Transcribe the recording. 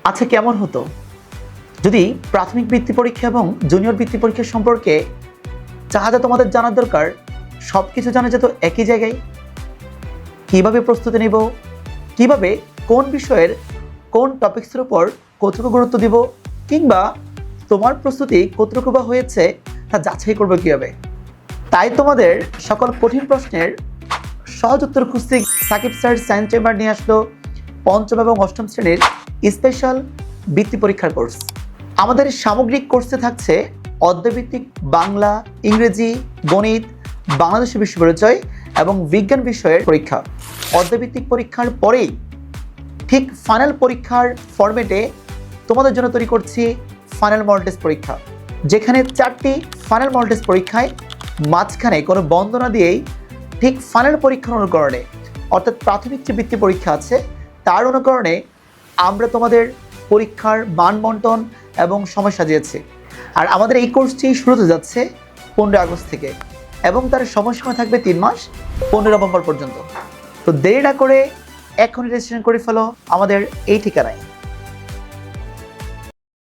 আচ্ছা, কেমন হতো যদি প্রাথমিক বৃত্তি পরীক্ষা এবং জুনিয়র বৃত্তি পরীক্ষা সম্পর্কে যা যা তোমাদের জানার দরকার সব কিছু জানা যেত একই জায়গায়? কিভাবে প্রস্তুতি নেব, কিভাবে কোন বিষয়ের কোন টপিকসের উপর কতটুকু গুরুত্ব দিব, কিংবা তোমার প্রস্তুতি কতটুকু বা হয়েছে তা যাচাই করবে কীভাবে। তাই তোমাদের সকল কঠিন প্রশ্নের সহজ উত্তর খুঁজতে সাকিব স্যার সায়েন্স চেম্বার নিয়ে আসলো পঞ্চম এবং অষ্টম শ্রেণীর স্পেশাল বৃত্তি পরীক্ষার কোর্স। আমাদের সামগ্রিক কোর্সে থাকছে অধ্যায়ভিত্তিক বাংলা, ইংরেজি, গণিত, বাংলাদেশের বিশ্ব পরিচয় এবং বিজ্ঞান বিষয়ের পরীক্ষা। অধ্যায়ভিত্তিক পরীক্ষার পরেই ঠিক ফাইনাল পরীক্ষার ফরম্যাটে তোমাদের জন্য তৈরি করছি ফাইনাল মডেল টেস্ট পরীক্ষা, যেখানে 4টি ফাইনাল মডেল টেস্ট পরীক্ষায় মাঝখানে কোনো বন্দনা দিয়েই ঠিক ফাইনাল পরীক্ষার অনুকরণে, অর্থাৎ প্রাথমিক যে বৃত্তি পরীক্ষা আছে তার অনুকরণে আমরা তোমাদের পরীক্ষার মান বন্টন এবং সময় সাজিয়েছি। আর আমাদের এই কোর্সটি শুরু হতে যাচ্ছে 15 আগস্ট থেকে এবং তার সময়সীমা থাকবে 3 মাস, 15 নভেম্বর পর্যন্ত। তো দেরি না করে এখনই রেজিস্ট্রেশন করে ফেলো আমাদের এই ঠিকানায়।